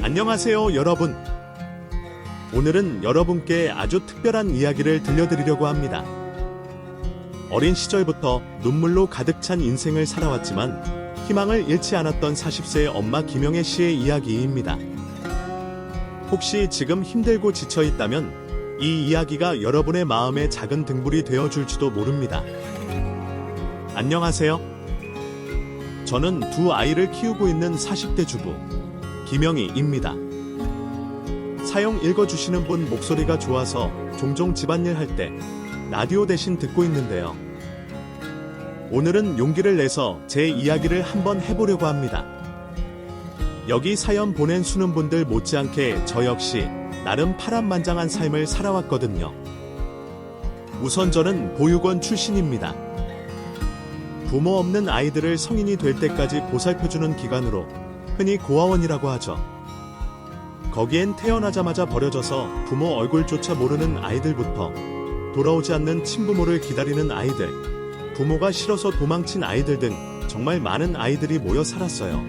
안녕하세요, 여러분. 오늘은 여러분께 아주 특별한 이야기를 들려드리려고 합니다. 어린 시절부터 눈물로 가득 찬 인생을 살아왔지만 희망을 잃지 않았던 40세의 엄마 김영애 씨의 이야기입니다. 혹시 지금 힘들고 지쳐 있다면 이 이야기가 여러분의 마음에 작은 등불이 되어줄지도 모릅니다. 안녕하세요. 저는 두 아이를 키우고 있는 40대 주부 김영희입니다. 사연 읽어주시는 분 목소리가 좋아서 종종 집안일 할 때 라디오 대신 듣고 있는데요. 오늘은 용기를 내서 제 이야기를 한번 해보려고 합니다. 여기 사연 보낸 수능 분들 못지않게 저 역시 나름 파란만장한 삶을 살아왔거든요. 우선 저는 보육원 출신입니다. 부모 없는 아이들을 성인이 될 때까지 보살펴주는 기관으로 흔히 고아원이라고 하죠. 거기엔 태어나자마자 버려져서 부모 얼굴조차 모르는 아이들부터 돌아오지 않는 친부모를 기다리는 아이들, 부모가 싫어서 도망친 아이들 등 정말 많은 아이들이 모여 살았어요.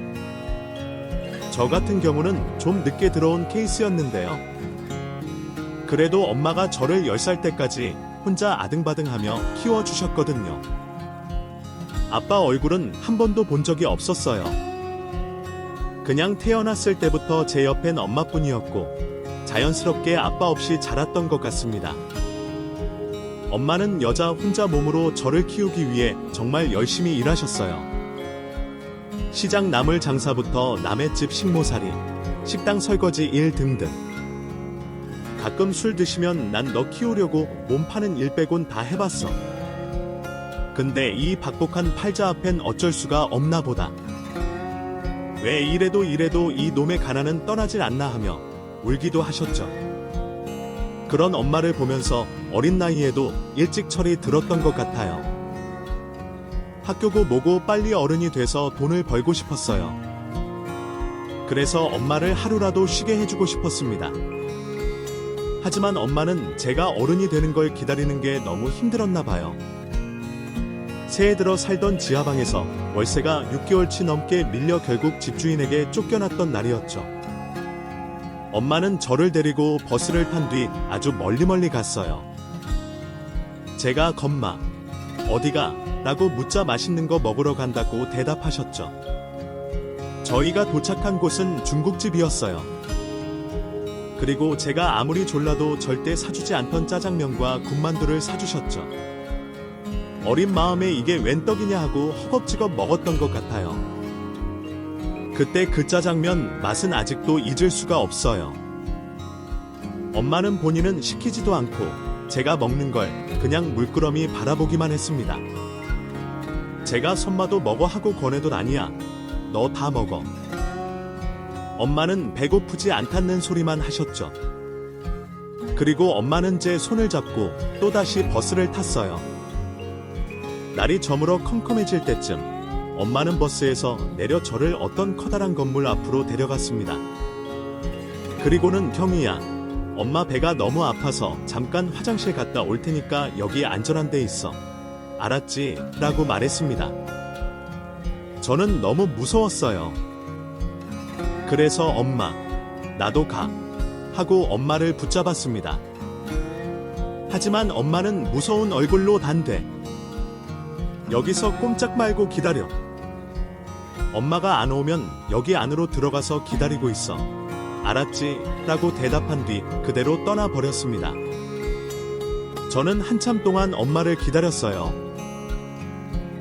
저 같은 경우는 좀 늦게 들어온 케이스였는데요. 그래도 엄마가 저를 10살 때까지 혼자 아등바등하며 키워주셨거든요. 아빠 얼굴은 한 번도 본 적이 없었어요. 그냥 태어났을 때부터 제 옆엔 엄마뿐이었고 자연스럽게 아빠 없이 자랐던 것 같습니다. 엄마는 여자 혼자 몸으로 저를 키우기 위해 정말 열심히 일하셨어요. 시장 나물 장사부터 남의 집 식모살이, 식당 설거지 일 등등. 가끔 술 드시면 난 너 키우려고 몸 파는 일 빼곤 다 해봤어. 근데 이 박복한 팔자 앞엔 어쩔 수가 없나 보다. 왜 이래도 이 놈의 가난은 떠나질 않나 하며 울기도 하셨죠. 그런 엄마를 보면서 어린 나이에도 일찍 철이 들었던 것 같아요. 학교고 뭐고 빨리 어른이 돼서 돈을 벌고 싶었어요. 그래서 엄마를 하루라도 쉬게 해주고 싶었습니다. 하지만 엄마는 제가 어른이 되는 걸 기다리는 게 너무 힘들었나 봐요. 새해 들어 살던 지하방에서 월세가 6개월치 넘게 밀려 결국 집주인에게 쫓겨났던 날이었죠. 엄마는 저를 데리고 버스를 탄 뒤 아주 멀리 갔어요. 제가 건마, 어디가? 라고 묻자 맛있는 거 먹으러 간다고 대답하셨죠. 저희가 도착한 곳은 중국집이었어요. 그리고 제가 아무리 졸라도 절대 사주지 않던 짜장면과 군만두를 사주셨죠. 어린 마음에 이게 웬 떡이냐 하고 허겁지겁 먹었던 것 같아요. 그때 그 짜장면 맛은 아직도 잊을 수가 없어요. 엄마는 본인은 시키지도 않고 제가 먹는 걸 그냥 물끄러미 바라보기만 했습니다. 제가 손마도 먹어 하고 권해도 아니야. 너 다 먹어. 엄마는 배고프지 않다는 소리만 하셨죠. 그리고 엄마는 제 손을 잡고 또다시 버스를 탔어요. 날이 저물어 컴컴해질 때쯤 엄마는 버스에서 내려 저를 어떤 커다란 건물 앞으로 데려갔습니다. 그리고는 경희야, 엄마 배가 너무 아파서 잠깐 화장실 갔다 올 테니까 여기 안전한 데 있어. 알았지? 라고 말했습니다. 저는 너무 무서웠어요. 그래서 엄마, 나도 가. 하고 엄마를 붙잡았습니다. 하지만 엄마는 무서운 얼굴로 단대. 여기서 꼼짝 말고 기다려. 엄마가 안 오면 여기 안으로 들어가서 기다리고 있어. 알았지? 라고 대답한 뒤 그대로 떠나버렸습니다. 저는 한참 동안 엄마를 기다렸어요.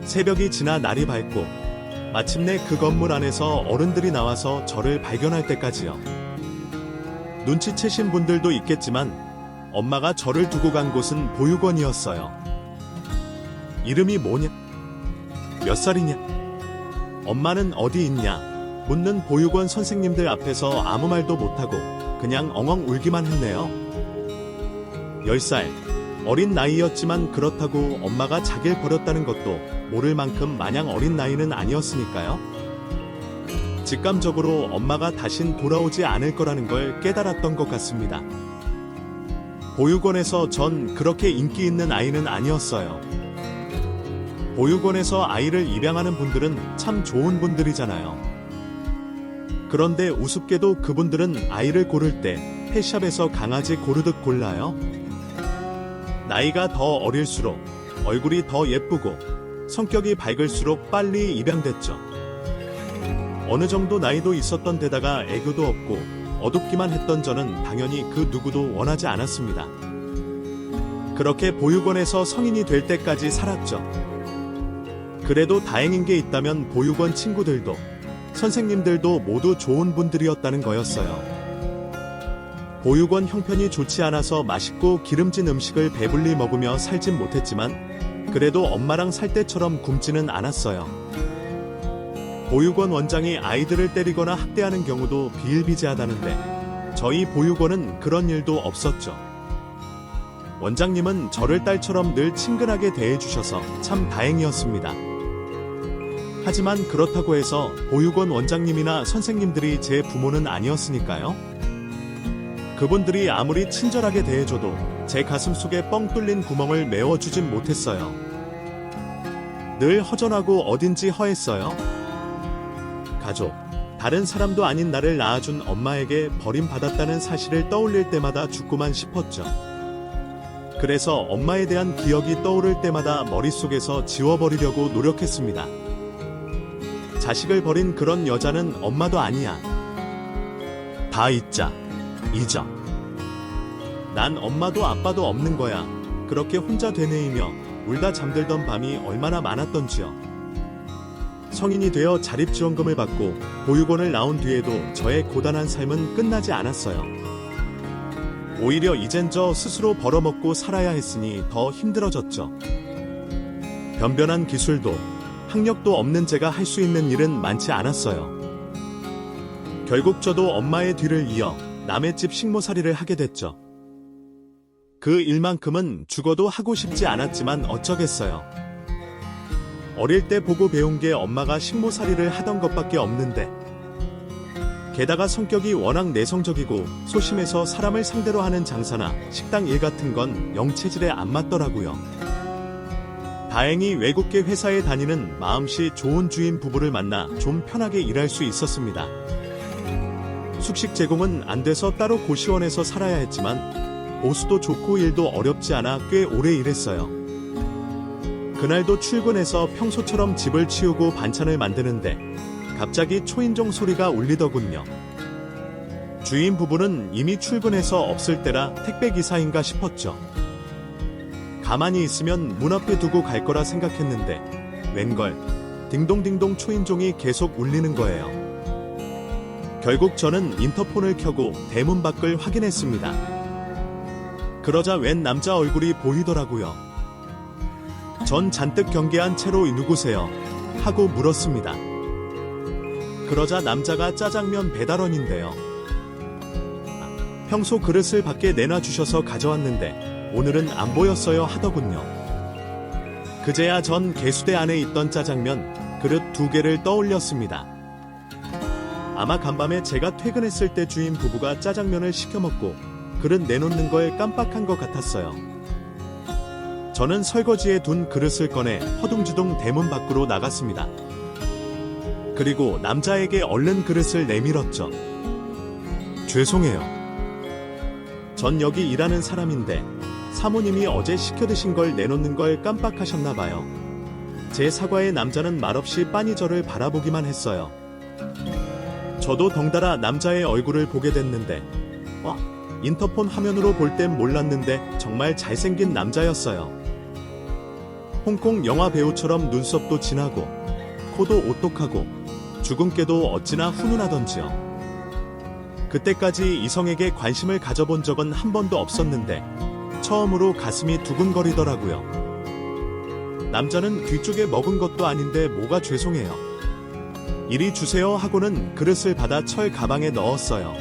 새벽이 지나 날이 밝고 마침내 그 건물 안에서 어른들이 나와서 저를 발견할 때까지요. 눈치채신 분들도 있겠지만 엄마가 저를 두고 간 곳은 보육원이었어요. 이름이 뭐냐? 몇 살이냐? 엄마는 어디 있냐? 묻는 보육원 선생님들 앞에서 아무 말도 못하고 그냥 엉엉 울기만 했네요. 10살, 어린 나이였지만 그렇다고 엄마가 자기를 버렸다는 것도 모를 만큼 마냥 어린 나이는 아니었으니까요. 직감적으로 엄마가 다신 돌아오지 않을 거라는 걸 깨달았던 것 같습니다. 보육원에서 전 그렇게 인기 있는 아이는 아니었어요. 보육원에서 아이를 입양하는 분들은 참 좋은 분들이잖아요. 그런데 우습게도 그분들은 아이를 고를 때 펫샵에서 강아지 고르듯 골라요. 나이가 더 어릴수록 얼굴이 더 예쁘고 성격이 밝을수록 빨리 입양됐죠. 어느 정도 나이도 있었던 데다가 애교도 없고 어둡기만 했던 저는 당연히 그 누구도 원하지 않았습니다. 그렇게 보육원에서 성인이 될 때까지 살았죠. 그래도 다행인 게 있다면 보육원 친구들도 선생님들도 모두 좋은 분들이었다는 거였어요. 보육원 형편이 좋지 않아서 맛있고 기름진 음식을 배불리 먹으며 살진 못했지만 그래도 엄마랑 살 때처럼 굶지는 않았어요. 보육원 원장이 아이들을 때리거나 학대하는 경우도 비일비재하다는데 저희 보육원은 그런 일도 없었죠. 원장님은 저를 딸처럼 늘 친근하게 대해주셔서 참 다행이었습니다. 하지만 그렇다고 해서 보육원 원장님이나 선생님들이 제 부모는 아니었으니까요. 그분들이 아무리 친절하게 대해줘도 제 가슴 속에 뻥 뚫린 구멍을 메워주진 못했어요. 늘 허전하고 어딘지 허했어요. 가족, 다른 사람도 아닌 나를 낳아준 엄마에게 버림받았다는 사실을 떠올릴 때마다 죽고만 싶었죠. 그래서 엄마에 대한 기억이 떠오를 때마다 머릿속에서 지워버리려고 노력했습니다. 자식을 버린 그런 여자는 엄마도 아니야. 다 잊자. 잊어. 난 엄마도 아빠도 없는 거야. 그렇게 혼자 되뇌이며 울다 잠들던 밤이 얼마나 많았던지요. 성인이 되어 자립지원금을 받고 보육원을 나온 뒤에도 저의 고단한 삶은 끝나지 않았어요. 오히려 이젠 저 스스로 벌어먹고 살아야 했으니 더 힘들어졌죠. 변변한 기술도 학력도 없는 제가 할 수 있는 일은 많지 않았어요. 결국 저도 엄마의 뒤를 이어 남의 집 식모살이를 하게 됐죠. 그 일만큼은 죽어도 하고 싶지 않았지만 어쩌겠어요. 어릴 때 보고 배운 게 엄마가 식모살이를 하던 것밖에 없는데 게다가 성격이 워낙 내성적이고 소심해서 사람을 상대로 하는 장사나 식당 일 같은 건 영 체질에 안 맞더라고요. 다행히 외국계 회사에 다니는 마음씨 좋은 주인 부부를 만나 좀 편하게 일할 수 있었습니다. 숙식 제공은 안 돼서 따로 고시원에서 살아야 했지만 보수도 좋고 일도 어렵지 않아 꽤 오래 일했어요. 그날도 출근해서 평소처럼 집을 치우고 반찬을 만드는데 갑자기 초인종 소리가 울리더군요. 주인 부부는 이미 출근해서 없을 때라 택배기사인가 싶었죠. 가만히 있으면 문 앞에 두고 갈 거라 생각했는데 웬걸 딩동딩동 초인종이 계속 울리는 거예요. 결국 저는 인터폰을 켜고 대문 밖을 확인했습니다. 그러자 웬 남자 얼굴이 보이더라고요. 전 잔뜩 경계한 채로 누구세요? 하고 물었습니다. 그러자 남자가 짜장면 배달원인데요. 평소 그릇을 밖에 내놔주셔서 가져왔는데 오늘은 안 보였어요 하더군요. 그제야 전 개수대 안에 있던 짜장면 그릇 2개를 떠올렸습니다. 아마 간밤에 제가 퇴근했을 때 주인 부부가 짜장면을 시켜 먹고 그릇 내놓는 걸 깜빡한 것 같았어요. 저는 설거지에 둔 그릇을 꺼내 허둥지둥 대문 밖으로 나갔습니다. 그리고 남자에게 얼른 그릇을 내밀었죠. 죄송해요. 전 여기 일하는 사람인데 사모님이 어제 시켜 드신 걸 내놓는 걸 깜빡하셨나 봐요. 제 사과에 남자는 말없이 빤히 저를 바라보기만 했어요. 저도 덩달아 남자의 얼굴을 보게 됐는데 인터폰 화면으로 볼 땐 몰랐는데 정말 잘생긴 남자였어요. 홍콩 영화 배우처럼 눈썹도 진하고 코도 오똑하고 주근깨도 어찌나 훈훈하던지요. 그때까지 이성에게 관심을 가져본 적은 한 번도 없었는데 처음으로 가슴이 두근거리더라고요. 남자는 뒤쪽에 먹은 것도 아닌데 뭐가 죄송해요. 이리 주세요 하고는 그릇을 받아 철 가방에 넣었어요.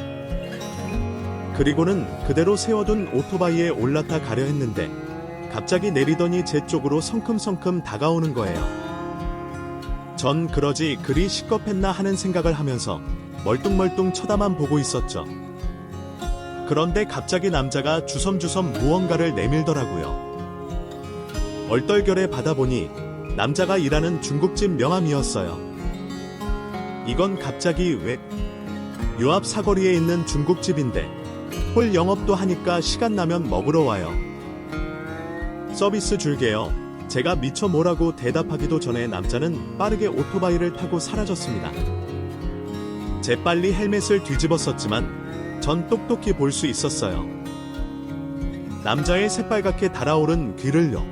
그리고는 그대로 세워둔 오토바이에 올라타 가려 했는데 갑자기 내리더니 제 쪽으로 성큼성큼 다가오는 거예요. 전 그러지 그리 시겁했나 하는 생각을 하면서 멀뚱멀뚱 쳐다만 보고 있었죠. 그런데 갑자기 남자가 주섬주섬 무언가를 내밀더라고요. 얼떨결에 받아보니 남자가 일하는 중국집 명함이었어요. 이건 갑자기 왜 요 앞 사거리에 있는 중국집인데 홀 영업도 하니까 시간 나면 먹으러 와요. 서비스 줄게요. 제가 미처 뭐라고 대답하기도 전에 남자는 빠르게 오토바이를 타고 사라졌습니다. 재빨리 헬멧을 뒤집었었지만 전 똑똑히 볼 수 있었어요. 남자의 새빨갛게 달아오른 귀를요.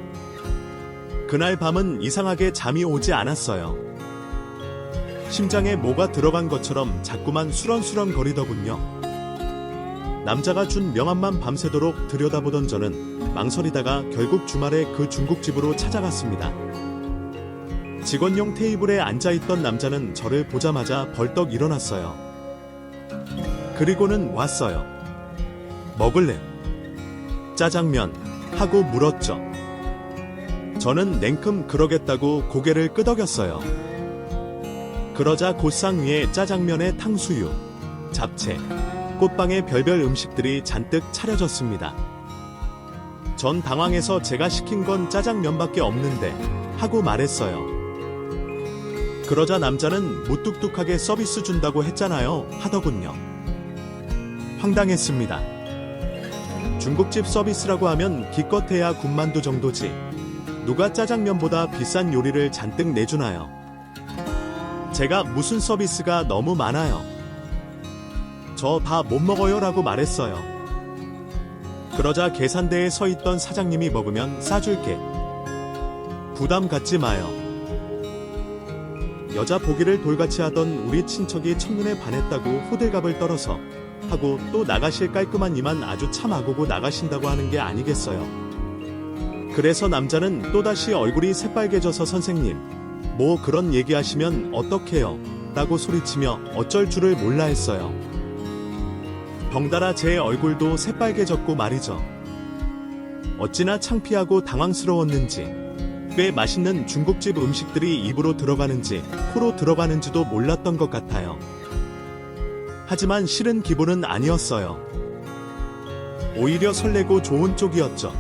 그날 밤은 이상하게 잠이 오지 않았어요. 심장에 뭐가 들어간 것처럼 자꾸만 수런수런 거리더군요. 남자가 준 명함만 밤새도록 들여다보던 저는 망설이다가 결국 주말에 그 중국집으로 찾아갔습니다. 직원용 테이블에 앉아있던 남자는 저를 보자마자 벌떡 일어났어요. 그리고는 왔어요. 먹을래? 짜장면 하고 물었죠. 저는 냉큼 그러겠다고 고개를 끄덕였어요. 그러자 곧상 위에 짜장면에 탕수육, 잡채, 꽃빵에 별별 음식들이 잔뜩 차려졌습니다. 전 당황해서 제가 시킨 건 짜장면밖에 없는데 하고 말했어요. 그러자 남자는 무뚝뚝하게 서비스 준다고 했잖아요 하더군요. 황당했습니다. 중국집 서비스라고 하면 기껏해야 군만두 정도지 누가 짜장면보다 비싼 요리를 잔뜩 내주나요? 제가 무슨 서비스가 너무 많아요. 저 다 못 먹어요 라고 말했어요. 그러자 계산대에 서 있던 사장님이 먹으면 싸줄게. 부담 갖지 마요. 여자 보기를 돌같이 하던 우리 친척이 첫눈에 반했다고 호들갑을 떨어서 하고 또 나가실 깔끔한 이만 아주 참 아고고 나가신다고 하는 게 아니겠어요. 그래서 남자는 또다시 얼굴이 새빨개져서 선생님, 뭐 그런 얘기하시면 어떡해요? 라고 소리치며 어쩔 줄을 몰라 했어요. 덩달아 제 얼굴도 새빨개졌고 말이죠. 어찌나 창피하고 당황스러웠는지 꽤 맛있는 중국집 음식들이 입으로 들어가는지 코로 들어가는지도 몰랐던 것 같아요. 하지만 실은 기분은 아니었어요. 오히려 설레고 좋은 쪽이었죠.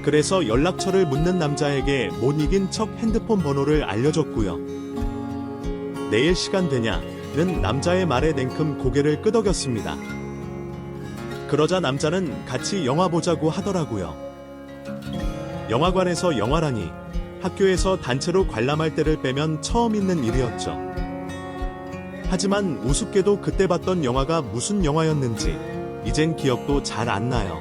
그래서 연락처를 묻는 남자에게 못 이긴 척 핸드폰 번호를 알려줬고요. 내일 시간 되냐는 남자의 말에 냉큼 고개를 끄덕였습니다. 그러자 남자는 같이 영화 보자고 하더라고요. 영화관에서 영화라니 학교에서 단체로 관람할 때를 빼면 처음 있는 일이었죠. 하지만 우습게도 그때 봤던 영화가 무슨 영화였는지 이젠 기억도 잘 안 나요.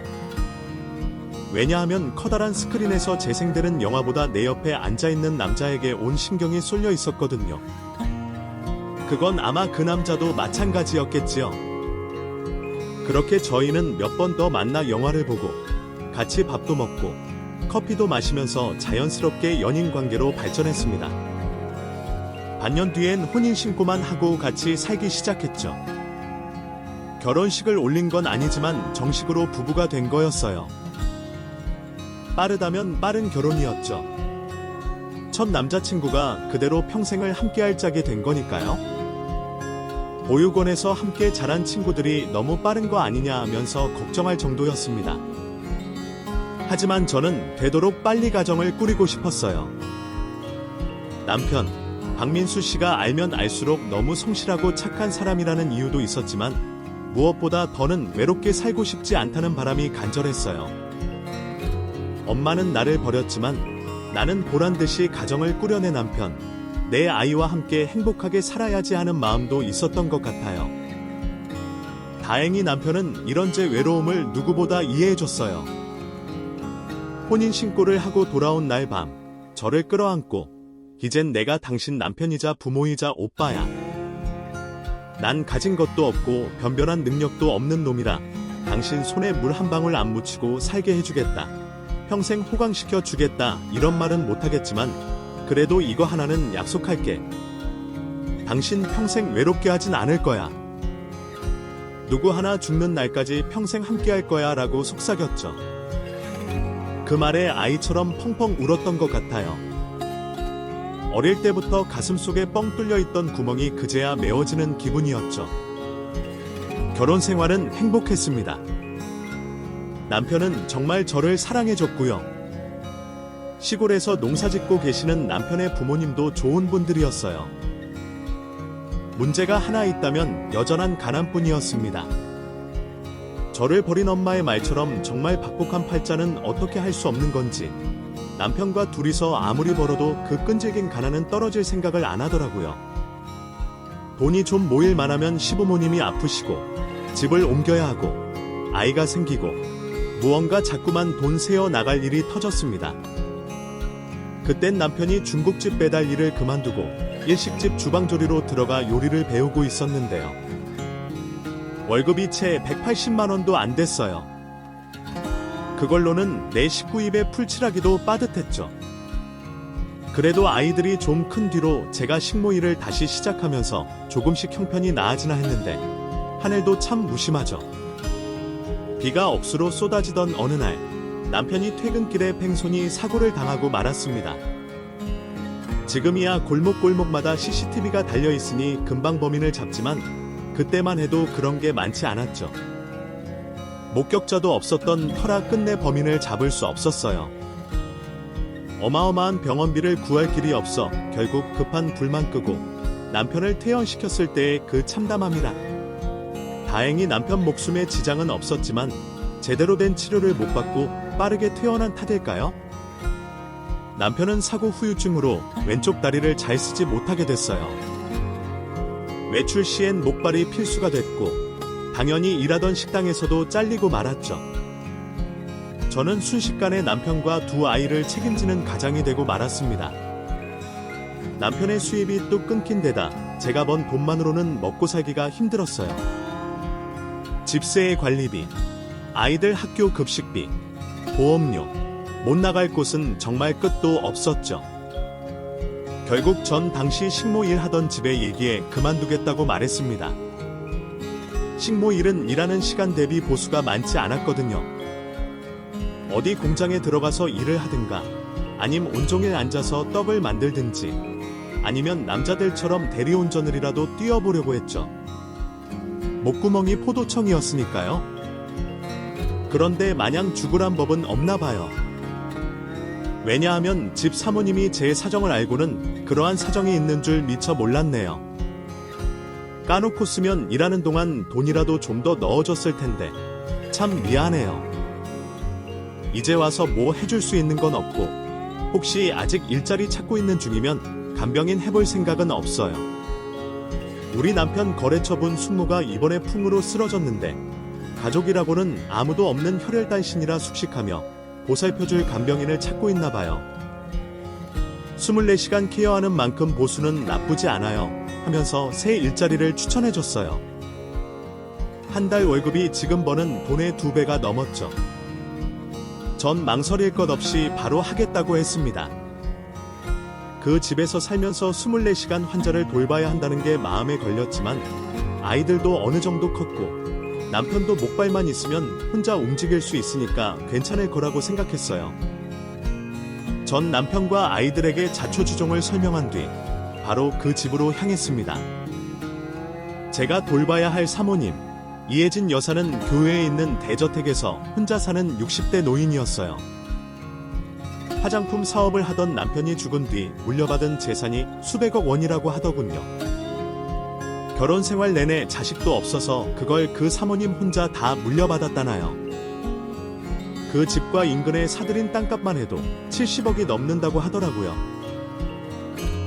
왜냐하면 커다란 스크린에서 재생되는 영화보다 내 옆에 앉아있는 남자에게 온 신경이 쏠려 있었거든요. 그건 아마 그 남자도 마찬가지였겠지요. 그렇게 저희는 몇 번 더 만나 영화를 보고 같이 밥도 먹고 커피도 마시면서 자연스럽게 연인 관계로 발전했습니다. 반년 뒤엔 혼인신고만 하고 같이 살기 시작했죠. 결혼식을 올린 건 아니지만 정식으로 부부가 된 거였어요. 빠르다면 빠른 결혼이었죠. 첫 남자친구가 그대로 평생을 함께할 짝이 된 거니까요. 보육원에서 함께 자란 친구들이 너무 빠른 거 아니냐 하면서 걱정할 정도였습니다. 하지만 저는 되도록 빨리 가정을 꾸리고 싶었어요. 남편, 박민수 씨가 알면 알수록 너무 성실하고 착한 사람이라는 이유도 있었지만 무엇보다 더는 외롭게 살고 싶지 않다는 바람이 간절했어요. 엄마는 나를 버렸지만 나는 보란듯이 가정을 꾸려낸 남편, 내 아이와 함께 행복하게 살아야지 하는 마음도 있었던 것 같아요. 다행히 남편은 이런 제 외로움을 누구보다 이해해줬어요. 혼인신고를 하고 돌아온 날 밤, 저를 끌어안고 이젠 내가 당신 남편이자 부모이자 오빠야. 난 가진 것도 없고 변변한 능력도 없는 놈이라 당신 손에 물 한 방울 안 묻히고 살게 해주겠다. 평생 호강시켜 주겠다. 이런 말은 못하겠지만 그래도 이거 하나는 약속할게. 당신 평생 외롭게 하진 않을 거야. 누구 하나 죽는 날까지 평생 함께할 거야 라고 속삭였죠. 그 말에 아이처럼 펑펑 울었던 것 같아요. 어릴 때부터 가슴속에 뻥 뚫려 있던 구멍이 그제야 메워지는 기분이었죠. 결혼 생활은 행복했습니다. 남편은 정말 저를 사랑해줬고요. 시골에서 농사짓고 계시는 남편의 부모님도 좋은 분들이었어요. 문제가 하나 있다면 여전한 가난뿐이었습니다. 저를 버린 엄마의 말처럼 정말 박복한 팔자는 어떻게 할 수 없는 건지 남편과 둘이서 아무리 벌어도 그 끈질긴 가난은 떨어질 생각을 안 하더라고요. 돈이 좀 모일 만하면 시부모님이 아프시고 집을 옮겨야 하고 아이가 생기고 무언가 자꾸만 돈 새어 나갈 일이 터졌습니다. 그땐 남편이 중국집 배달 일을 그만두고 일식집 주방조리로 들어가 요리를 배우고 있었는데요. 월급이 채 180만 원도 안 됐어요. 그걸로는 내 식구 입에 풀칠하기도 빠듯했죠. 그래도 아이들이 좀 큰 뒤로 제가 식모 일을 다시 시작하면서 조금씩 형편이 나아지나 했는데 하늘도 참 무심하죠. 비가 억수로 쏟아지던 어느 날 남편이 퇴근길에 팽손이 사고를 당하고 말았습니다. 지금이야 골목골목마다 CCTV가 달려있으니 금방 범인을 잡지만 그때만 해도 그런 게 많지 않았죠. 목격자도 없었던 터라 끝내 범인을 잡을 수 없었어요. 어마어마한 병원비를 구할 길이 없어 결국 급한 불만 끄고 남편을 퇴원시켰을 때의 그 참담함이라. 다행히 남편 목숨에 지장은 없었지만 제대로 된 치료를 못 받고 빠르게 퇴원한 탓일까요? 남편은 사고 후유증으로 왼쪽 다리를 잘 쓰지 못하게 됐어요. 외출 시엔 목발이 필수가 됐고 당연히 일하던 식당에서도 잘리고 말았죠. 저는 순식간에 남편과 두 아이를 책임지는 가장이 되고 말았습니다. 남편의 수입이 뚝 끊긴 데다 제가 번 돈만으로는 먹고 살기가 힘들었어요. 집세의 관리비, 아이들 학교 급식비, 보험료, 못 나갈 곳은 정말 끝도 없었죠. 결국 전 당시 식모 일 하던 집에 얘기해 그만두겠다고 말했습니다. 식모 일은 일하는 시간 대비 보수가 많지 않았거든요. 어디 공장에 들어가서 일을 하든가 아님 온종일 앉아서 떡을 만들든지 아니면 남자들처럼 대리운전을이라도 뛰어보려고 했죠. 목구멍이 포도청이었으니까요. 그런데 마냥 죽으란 법은 없나 봐요. 왜냐하면 집 사모님이 제 사정을 알고는 그러한 사정이 있는 줄 미처 몰랐네요. 까놓고 쓰면 일하는 동안 돈이라도 좀 더 넣어줬을 텐데 참 미안해요. 이제 와서 뭐 해줄 수 있는 건 없고 혹시 아직 일자리 찾고 있는 중이면 간병인 해볼 생각은 없어요. 우리 남편 거래처분 숙모가 이번에 풍으로 쓰러졌는데 가족이라고는 아무도 없는 혈혈단신이라 숙식하며 보살펴줄 간병인을 찾고 있나 봐요. 24시간 케어하는 만큼 보수는 나쁘지 않아요 하면서 새 일자리를 추천해줬어요. 한 달 월급이 지금 버는 돈의 2배가 넘었죠. 전 망설일 것 없이 바로 하겠다고 했습니다. 그 집에서 살면서 24시간 환자를 돌봐야 한다는 게 마음에 걸렸지만 아이들도 어느 정도 컸고 남편도 목발만 있으면 혼자 움직일 수 있으니까 괜찮을 거라고 생각했어요. 전 남편과 아이들에게 자초지종을 설명한 뒤 바로 그 집으로 향했습니다. 제가 돌봐야 할 사모님, 이혜진 여사는 교외에 있는 대저택에서 혼자 사는 60대 노인이었어요. 화장품 사업을 하던 남편이 죽은 뒤 물려받은 재산이 수백억 원이라고 하더군요. 결혼 생활 내내 자식도 없어서 그걸 그 사모님 혼자 다 물려받았다나요. 그 집과 인근에 사들인 땅값만 해도 70억이 넘는다고 하더라고요.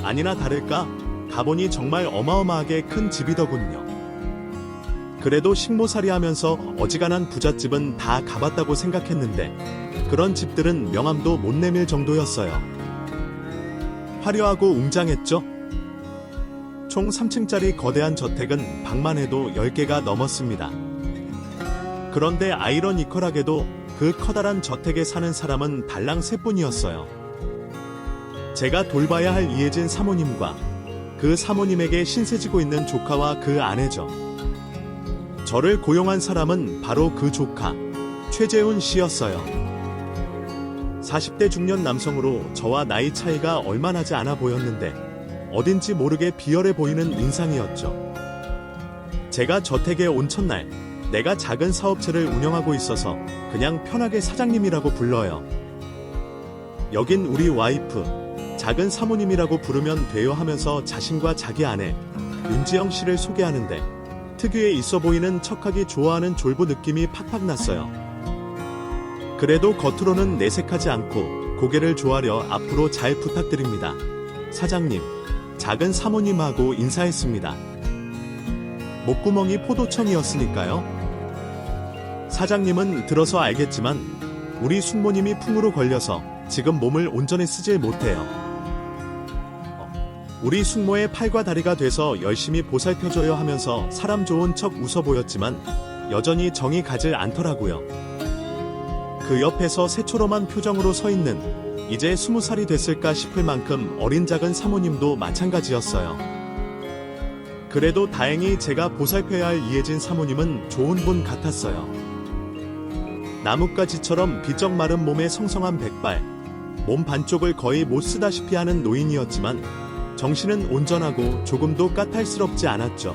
아니나 다를까 가본이 정말 어마어마하게 큰 집이더군요. 그래도 식모살이 하면서 어지간한 부잣집은 다 가봤다고 생각했는데 그런 집들은 명함도 못 내밀 정도였어요. 화려하고 웅장했죠? 총 3층짜리 거대한 저택은 방만 해도 10개가 넘었습니다. 그런데 아이러니컬하게도 그 커다란 저택에 사는 사람은 달랑 3분이었어요. 제가 돌봐야 할 이혜진 사모님과 그 사모님에게 신세지고 있는 조카와 그 아내죠. 저를 고용한 사람은 바로 그 조카, 최재훈 씨였어요. 40대 중년 남성으로 저와 나이 차이가 얼마 나지 않아 보였는데 어딘지 모르게 비열해 보이는 인상이었죠. 제가 저택에 온 첫날 내가 작은 사업체를 운영하고 있어서 그냥 편하게 사장님이라고 불러요. 여긴 우리 와이프, 작은 사모님이라고 부르면 돼요 하면서 자신과 자기 아내, 윤지영 씨를 소개하는데 특유의 있어 보이는 척하기 좋아하는 졸부 느낌이 팍팍 났어요. 그래도 겉으로는 내색하지 않고 고개를 조아려 앞으로 잘 부탁드립니다. 사장님, 작은 사모님하고 인사했습니다. 목구멍이 포도청이었으니까요. 사장님은 들어서 알겠지만 우리 숙모님이 풍으로 걸려서 지금 몸을 온전히 쓰질 못해요. 우리 숙모의 팔과 다리가 돼서 열심히 보살펴줘요 하면서 사람 좋은 척 웃어 보였지만 여전히 정이 가질 않더라고요. 그 옆에서 새초롬한 표정으로 서 있는 이제 20살이 됐을까 싶을 만큼 어린 작은 사모님도 마찬가지였어요. 그래도 다행히 제가 보살펴야 할 이혜진 사모님은 좋은 분 같았어요. 나뭇가지처럼 비쩍 마른 몸에 성성한 백발, 몸 반쪽을 거의 못 쓰다시피 하는 노인이었지만 정신은 온전하고 조금도 까탈스럽지 않았죠.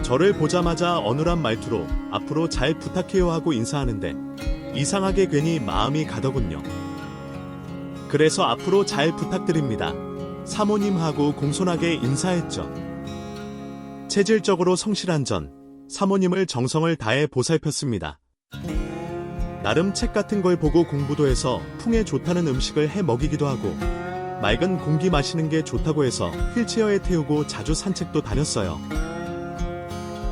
저를 보자마자 어눌한 말투로 앞으로 잘 부탁해요 하고 인사하는데 이상하게 괜히 마음이 가더군요. 그래서 앞으로 잘 부탁드립니다. 사모님하고 공손하게 인사했죠. 체질적으로 성실한 전 사모님을 정성을 다해 보살폈습니다. 나름 책 같은 걸 보고 공부도 해서 풍에 좋다는 음식을 해 먹이기도 하고 맑은 공기 마시는 게 좋다고 해서 휠체어에 태우고 자주 산책도 다녔어요.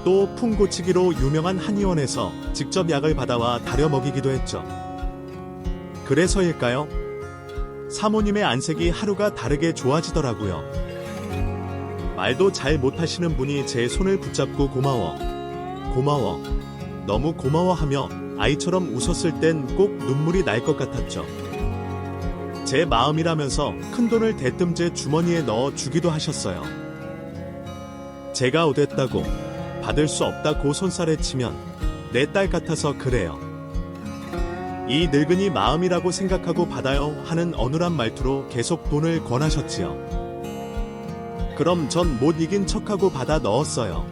또 풍 고치기로 유명한 한의원에서 직접 약을 받아와 다려 먹이기도 했죠. 그래서일까요? 사모님의 안색이 하루가 다르게 좋아지더라고요. 말도 잘 못하시는 분이 제 손을 붙잡고 고마워, 고마워, 너무 고마워하며 아이처럼 웃었을 땐 꼭 눈물이 날 것 같았죠. 제 마음이라면서 큰돈을 대뜸 제 주머니에 넣어 주기도 하셨어요. 제가 오댔다고 받을 수 없다고 손살에 치면 내 딸 같아서 그래요. 이 늙은이 마음이라고 생각하고 받아요 하는 어눌한 말투로 계속 돈을 권하셨지요. 그럼 전 못 이긴 척하고 받아 넣었어요.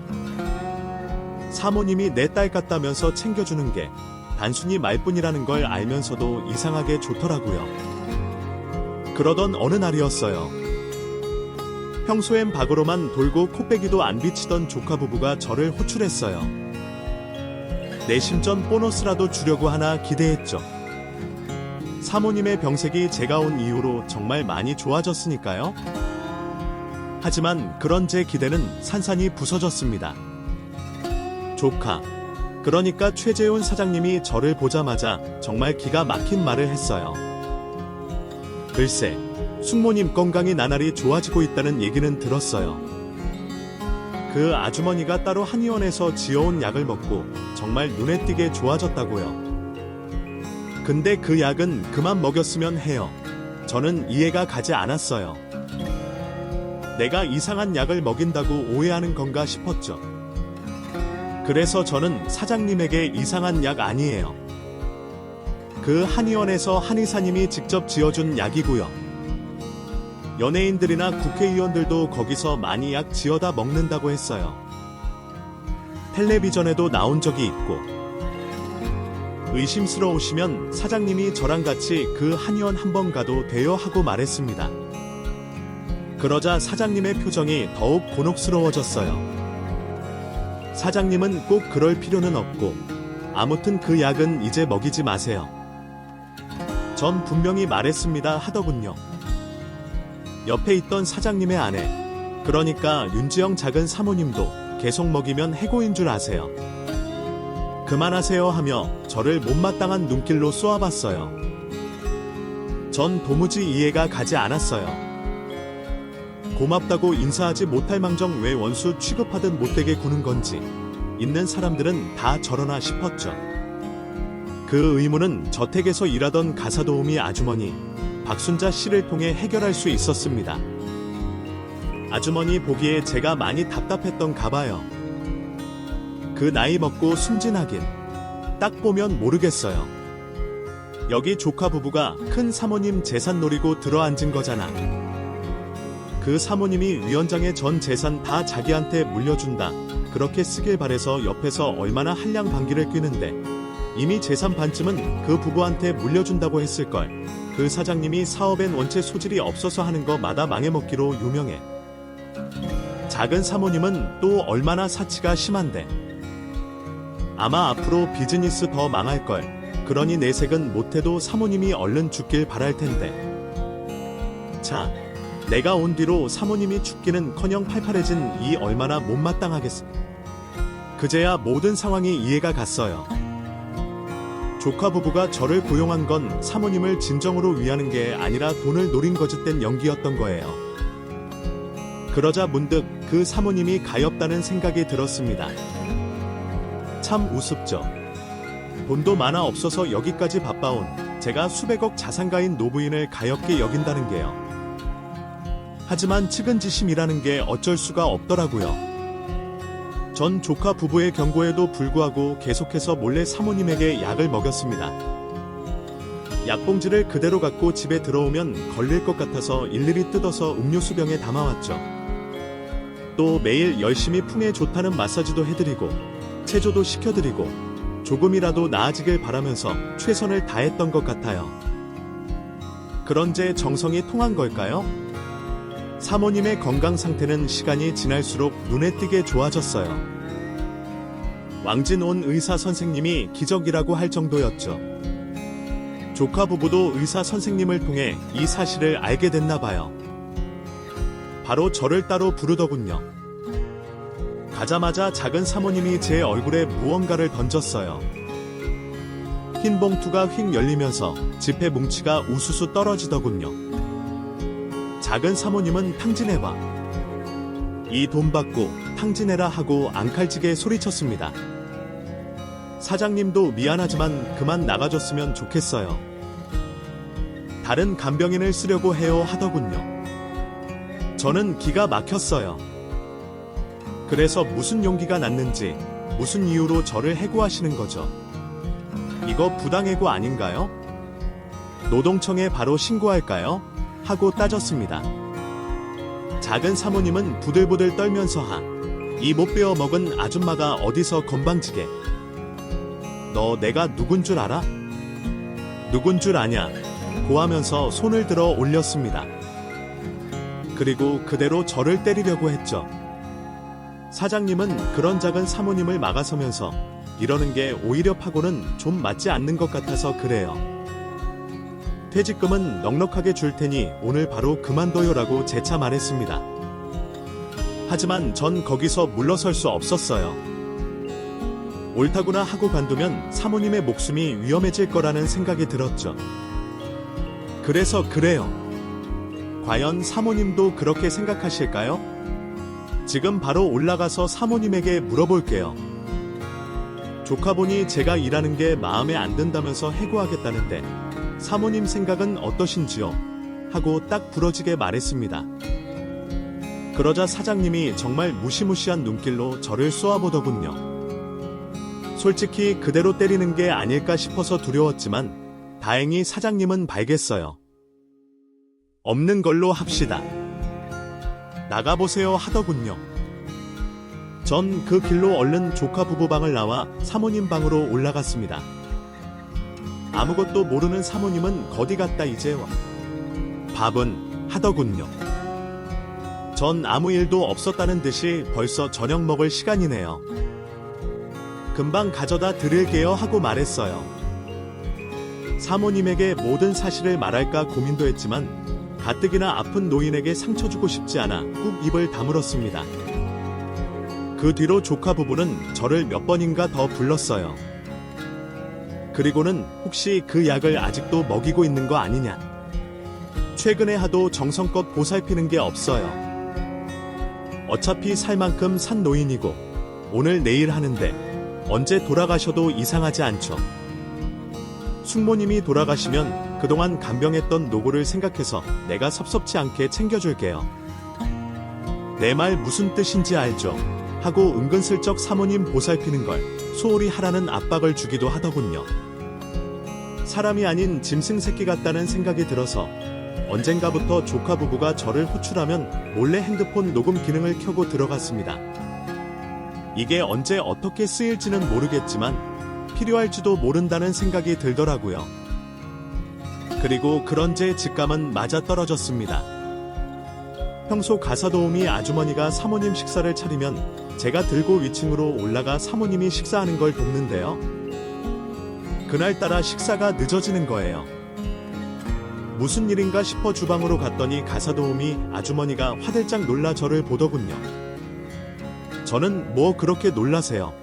사모님이 내 딸 같다면서 챙겨주는 게 단순히 말뿐이라는 걸 알면서도 이상하게 좋더라고요. 그러던 어느 날이었어요. 평소엔 박으로만 돌고 코빼기도 안 비치던 조카 부부가 저를 호출했어요. 내심 전 보너스라도 주려고 하나 기대했죠. 사모님의 병색이 제가 온 이후로 정말 많이 좋아졌으니까요. 하지만 그런 제 기대는 산산이 부서졌습니다. 조카, 그러니까 최재훈 사장님이 저를 보자마자 정말 기가 막힌 말을 했어요. 글쎄, 숙모님 건강이 나날이 좋아지고 있다는 얘기는 들었어요. 그 아주머니가 따로 한의원에서 지어온 약을 먹고 정말 눈에 띄게 좋아졌다고요. 근데 그 약은 그만 먹였으면 해요. 저는 이해가 가지 않았어요. 내가 이상한 약을 먹인다고 오해하는 건가 싶었죠. 그래서 저는 사장님에게 이상한 약 아니에요. 그 한의원에서 한의사님이 직접 지어준 약이고요. 연예인들이나 국회의원들도 거기서 많이 약 지어다 먹는다고 했어요. 텔레비전에도 나온 적이 있고. 의심스러우시면 사장님이 저랑 같이 그 한의원 한번 가도 돼요 하고 말했습니다. 그러자 사장님의 표정이 더욱 곤혹스러워졌어요. 사장님은 꼭 그럴 필요는 없고 아무튼 그 약은 이제 먹이지 마세요. 전 분명히 말했습니다 하더군요. 옆에 있던 사장님의 아내, 그러니까 윤지영 작은 사모님도 계속 먹이면 해고인 줄 아세요. 그만하세요 하며 저를 못마땅한 눈길로 쏘아봤어요. 전 도무지 이해가 가지 않았어요. 고맙다고 인사하지 못할 망정 왜 원수 취급하듯 못되게 구는 건지 있는 사람들은 다 저러나 싶었죠. 그 의문은 저택에서 일하던 가사도우미 아주머니 박순자 씨를 통해 해결할 수 있었습니다. 아주머니 보기에 제가 많이 답답했던가 봐요. 그 나이 먹고 순진하긴 딱 보면 모르겠어요. 여기 조카 부부가 큰 사모님 재산 노리고 들어앉은 거잖아. 그 사모님이 위원장의 전 재산 다 자기한테 물려준다. 그렇게 쓰길 바래서 옆에서 얼마나 한량반기를 뀌는데 이미 재산 반쯤은 그 부부한테 물려준다고 했을걸. 그 사장님이 사업엔 원체 소질이 없어서 하는 거 마다 망해먹기로 유명해. 작은 사모님은 또 얼마나 사치가 심한데. 아마 앞으로 비즈니스 더 망할걸. 그러니 내색은 못해도 사모님이 얼른 죽길 바랄 텐데. 자, 내가 온 뒤로 사모님이 죽기는커녕 팔팔해진 이 얼마나 못마땅하겠어. 그제야 모든 상황이 이해가 갔어요. 조카 부부가 저를 고용한 건 사모님을 진정으로 위하는 게 아니라 돈을 노린 거짓된 연기였던 거예요. 그러자 문득 그 사모님이 가엾다는 생각이 들었습니다. 참 우습죠. 돈도 많아 없어서 여기까지 바빠온 제가 수백억 자산가인 노부인을 가엾게 여긴다는 게요. 하지만 측은지심이라는 게 어쩔 수가 없더라고요. 전 조카 부부의 경고에도 불구하고 계속해서 몰래 사모님에게 약을 먹였습니다. 약봉지를 그대로 갖고 집에 들어오면 걸릴 것 같아서 일일이 뜯어서 음료수병에 담아왔죠. 또 매일 열심히 풍에 좋다는 마사지도 해드리고 체조도 시켜드리고 조금이라도 나아지길 바라면서 최선을 다했던 것 같아요. 그런 제 정성이 통한 걸까요? 사모님의 건강 상태는 시간이 지날수록 눈에 띄게 좋아졌어요. 왕진 온 의사 선생님이 기적이라고 할 정도였죠. 조카 부부도 의사 선생님을 통해 이 사실을 알게 됐나 봐요. 바로 저를 따로 부르더군요. 가자마자 작은 사모님이 제 얼굴에 무언가를 던졌어요. 흰 봉투가 휙 열리면서 지폐 뭉치가 우수수 떨어지더군요. 작은 사모님은 탕진해봐. 이 돈 받고 탕진해라 하고 앙칼지게 소리쳤습니다. 사장님도 미안하지만 그만 나가줬으면 좋겠어요. 다른 간병인을 쓰려고 해요 하더군요. 저는 기가 막혔어요. 그래서 무슨 용기가 났는지 무슨 이유로 저를 해고하시는 거죠? 이거 부당해고 아닌가요? 노동청에 바로 신고할까요? 하고 따졌습니다. 작은 사모님은 부들부들 떨면서 이 못 베어 먹은 아줌마가 어디서 건방지게. 너 내가 누군 줄 알아? 누군 줄 아냐? 고하면서 손을 들어 올렸습니다. 그리고 그대로 저를 때리려고 했죠. 사장님은 그런 작은 사모님을 막아서면서 이러는 게 오히려 파고는 좀 맞지 않는 것 같아서 그래요. 퇴직금은 넉넉하게 줄 테니 오늘 바로 그만둬요라고 재차 말했습니다. 하지만 전 거기서 물러설 수 없었어요. 옳다구나 하고 관두면 사모님의 목숨이 위험해질 거라는 생각이 들었죠. 그래서 그래요. 과연 사모님도 그렇게 생각하실까요? 지금 바로 올라가서 사모님에게 물어볼게요. 조카보니 제가 일하는 게 마음에 안 든다면서 해고하겠다는데 사모님 생각은 어떠신지요? 하고 딱 부러지게 말했습니다. 그러자 사장님이 정말 무시무시한 눈길로 저를 쏘아보더군요. 솔직히 그대로 때리는 게 아닐까 싶어서 두려웠지만 다행히 사장님은 발겠어요. 없는 걸로 합시다. 나가보세요 하더군요. 전 그 길로 얼른 조카 부부 방을 나와 사모님 방으로 올라갔습니다. 아무것도 모르는 사모님은 거디 갔다 이제 와. 밥은 하더군요. 전 아무 일도 없었다는 듯이 벌써 저녁 먹을 시간이네요. 금방 가져다 드릴게요 하고 말했어요. 사모님에게 모든 사실을 말할까 고민도 했지만 가뜩이나 아픈 노인에게 상처 주고 싶지 않아 꾹 입을 다물었습니다. 그 뒤로 조카 부부는 저를 몇 번인가 더 불렀어요. 그리고는 혹시 그 약을 아직도 먹이고 있는 거 아니냐. 최근에 하도 정성껏 보살피는 게 없어요. 어차피 살 만큼 산 노인이고 오늘 내일 하는데 언제 돌아가셔도 이상하지 않죠. 숙모님이 돌아가시면 그동안 간병했던 노고를 생각해서 내가 섭섭지 않게 챙겨줄게요. 내 말 무슨 뜻인지 알죠? 하고 은근슬쩍 사모님 보살피는 걸 소홀히 하라는 압박을 주기도 하더군요. 사람이 아닌 짐승 새끼 같다는 생각이 들어서 언젠가부터 조카 부부가 저를 호출하면 몰래 핸드폰 녹음 기능을 켜고 들어갔습니다. 이게 언제 어떻게 쓰일지는 모르겠지만 필요할지도 모른다는 생각이 들더라고요. 그리고 그런 제 직감은 맞아떨어졌습니다. 평소 가사도우미 아주머니가 사모님 식사를 차리면 제가 들고 위층으로 올라가 사모님이 식사하는 걸 돕는데요. 그날따라 식사가 늦어지는 거예요. 무슨 일인가 싶어 주방으로 갔더니 가사도우미 아주머니가 화들짝 놀라 저를 보더군요. 저는 뭐 그렇게 놀라세요.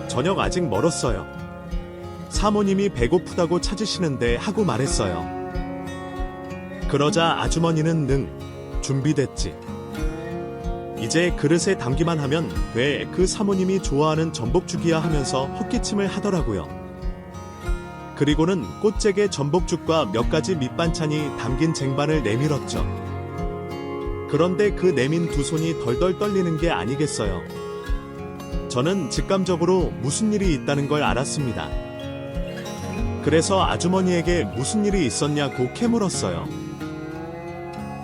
저녁 아직 멀었어요. 사모님이 배고프다고 찾으시는데 하고 말했어요. 그러자 아주머니는 준비됐지. 이제 그릇에 담기만 하면 돼. 그 사모님이 좋아하는 전복죽이야 하면서 헛기침을 하더라고요. 그리고는 꽃재개 전복죽과 몇 가지 밑반찬이 담긴 쟁반을 내밀었죠. 그런데 그 내민 두 손이 덜덜 떨리는 게 아니겠어요. 저는 직감적으로 무슨 일이 있다는 걸 알았습니다. 그래서 아주머니에게 무슨 일이 있었냐고 캐물었어요.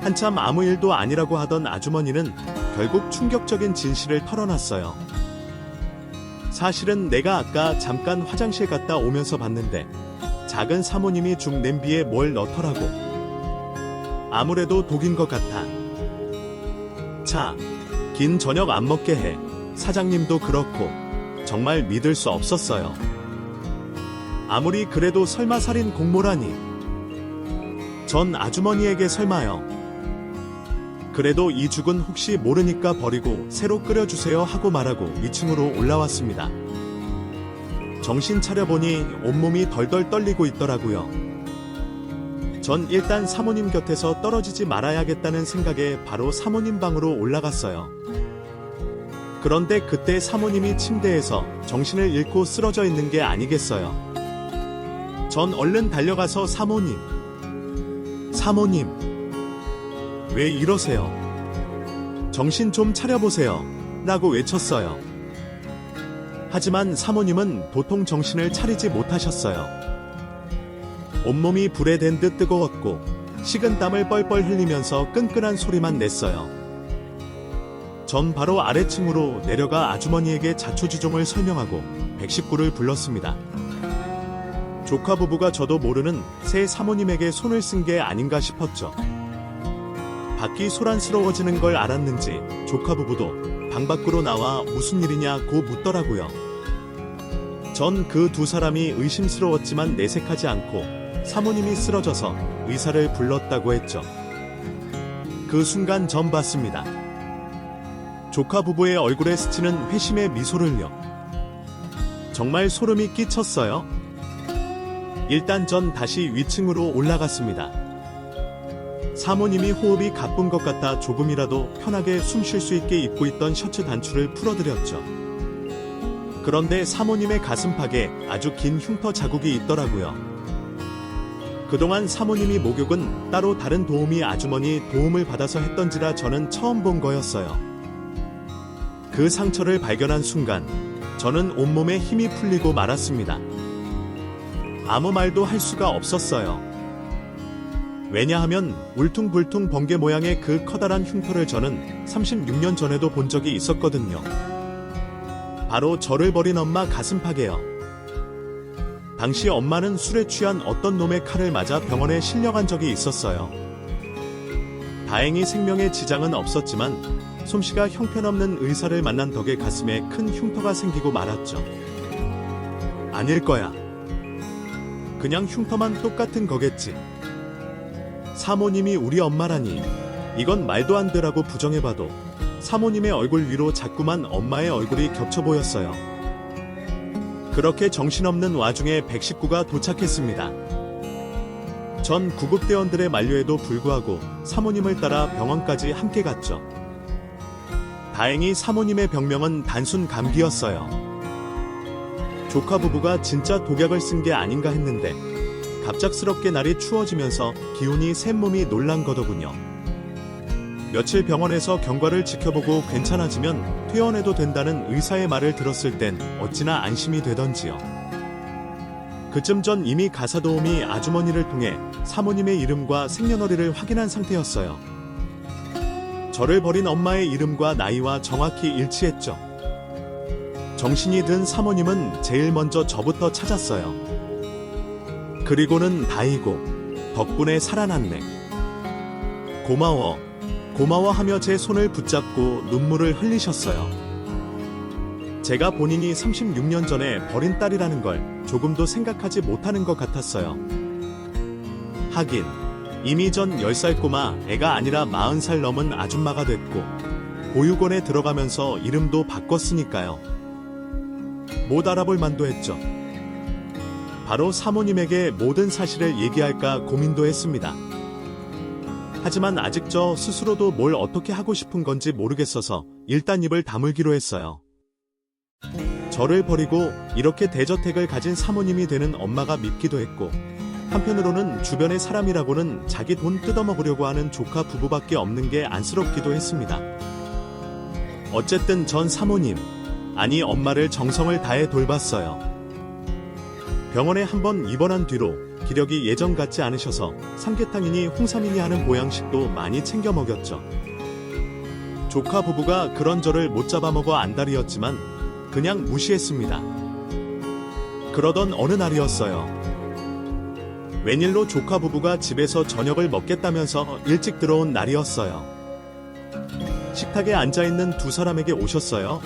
한참 아무 일도 아니라고 하던 아주머니는 결국 충격적인 진실을 털어놨어요. 사실은 내가 아까 잠깐 화장실 갔다 오면서 봤는데 작은 사모님이 죽 냄비에 뭘 넣더라고. 아무래도 독인 것 같아. 자, 긴 저녁 안 먹게 해. 사장님도 그렇고 정말 믿을 수 없었어요. 아무리 그래도 설마 살인 공모라니. 전 아주머니에게 설마요. 그래도 이 죽은 혹시 모르니까 버리고 새로 끓여주세요 하고 말하고 2층으로 올라왔습니다. 정신 차려보니 온몸이 덜덜 떨리고 있더라고요. 전 일단 사모님 곁에서 떨어지지 말아야겠다는 생각에 바로 사모님 방으로 올라갔어요. 그런데 그때 사모님이 침대에서 정신을 잃고 쓰러져 있는 게 아니겠어요. 전 얼른 달려가서 사모님, 왜 이러세요? 정신 좀 차려보세요. 라고 외쳤어요. 하지만 사모님은 도통 정신을 차리지 못하셨어요. 온몸이 불에 댄 듯 뜨거웠고 식은 땀을 뻘뻘 흘리면서 끈끈한 소리만 냈어요. 전 바로 아래층으로 내려가 아주머니에게 자초지종을 설명하고 119를 불렀습니다. 조카 부부가 저도 모르는 새 사모님에게 손을 쓴 게 아닌가 싶었죠. 밖이 소란스러워지는 걸 알았는지 조카 부부도 방 밖으로 나와 무슨 일이냐고 묻더라고요. 전 그 두 사람이 의심스러웠지만 내색하지 않고 사모님이 쓰러져서 의사를 불렀다고 했죠. 그 순간 전 봤습니다. 조카 부부의 얼굴에 스치는 회심의 미소를요. 정말 소름이 끼쳤어요. 일단 전 다시 위층으로 올라갔습니다. 사모님이 호흡이 가쁜 것 같아 조금이라도 편하게 숨 쉴 수 있게 입고 있던 셔츠 단추를 풀어드렸죠. 그런데 사모님의 가슴팍에 아주 긴 흉터 자국이 있더라고요. 그동안 사모님이 목욕은 따로 다른 도우미 아주머니 도움을 받아서 했던지라 저는 처음 본 거였어요. 그 상처를 발견한 순간 저는 온몸에 힘이 풀리고 말았습니다. 아무 말도 할 수가 없었어요. 왜냐하면 울퉁불퉁 번개 모양의 그 커다란 흉터를 저는 36년 전에도 본 적이 있었거든요. 바로 저를 버린 엄마 가슴팍에요. 당시 엄마는 술에 취한 어떤 놈의 칼을 맞아 병원에 실려간 적이 있었어요. 다행히 생명에 지장은 없었지만 솜씨가 형편없는 의사를 만난 덕에 가슴에 큰 흉터가 생기고 말았죠. 아닐 거야. 그냥 흉터만 똑같은 거겠지. 사모님이 우리 엄마라니 이건 말도 안 되라고 부정해봐도 사모님의 얼굴 위로 자꾸만 엄마의 얼굴이 겹쳐 보였어요. 그렇게 정신없는 와중에 119가 도착했습니다. 전 구급대원들의 만류에도 불구하고 사모님을 따라 병원까지 함께 갔죠. 다행히 사모님의 병명은 단순 감기였어요. 조카 부부가 진짜 독약을 쓴 게 아닌가 했는데 갑작스럽게 날이 추워지면서 기운이 센 몸이 놀란 거더군요. 며칠 병원에서 경과를 지켜보고 괜찮아지면 퇴원해도 된다는 의사의 말을 들었을 땐 어찌나 안심이 되던지요. 그쯤 전 이미 가사도우미 아주머니를 통해 사모님의 이름과 생년월일을 확인한 상태였어요. 저를 버린 엄마의 이름과 나이와 정확히 일치했죠. 정신이 든 사모님은 제일 먼저 저부터 찾았어요. 그리고는 다이고 덕분에 살아났네. 고마워. 고마워하며 제 손을 붙잡고 눈물을 흘리셨어요. 제가 본인이 36년 전에 버린 딸이라는 걸 조금도 생각하지 못하는 것 같았어요. 하긴 이미 전 10살 꼬마 애가 아니라 40살 넘은 아줌마가 됐고 보육원에 들어가면서 이름도 바꿨으니까요. 못 알아볼 만도 했죠. 바로 사모님에게 모든 사실을 얘기할까 고민도 했습니다. 하지만 아직 저 스스로도 뭘 어떻게 하고 싶은 건지 모르겠어서 일단 입을 다물기로 했어요. 저를 버리고 이렇게 대저택을 가진 사모님이 되는 엄마가 밉기도 했고, 한편으로는 주변의 사람이라고는 자기 돈 뜯어먹으려고 하는 조카 부부밖에 없는 게 안쓰럽기도 했습니다. 어쨌든 전 사모님, 아니 엄마를 정성을 다해 돌봤어요. 병원에 한번 입원한 뒤로 기력이 예전 같지 않으셔서 삼계탕이니 홍삼이니 하는 보양식도 많이 챙겨 먹였죠. 조카 부부가 그런 저를 못 잡아먹어 안달이었지만 그냥 무시했습니다. 그러던 어느 날이었어요. 웬일로 조카 부부가 집에서 저녁을 먹겠다면서 일찍 들어온 날이었어요. 식탁에 앉아있는 두 사람에게 오셨어요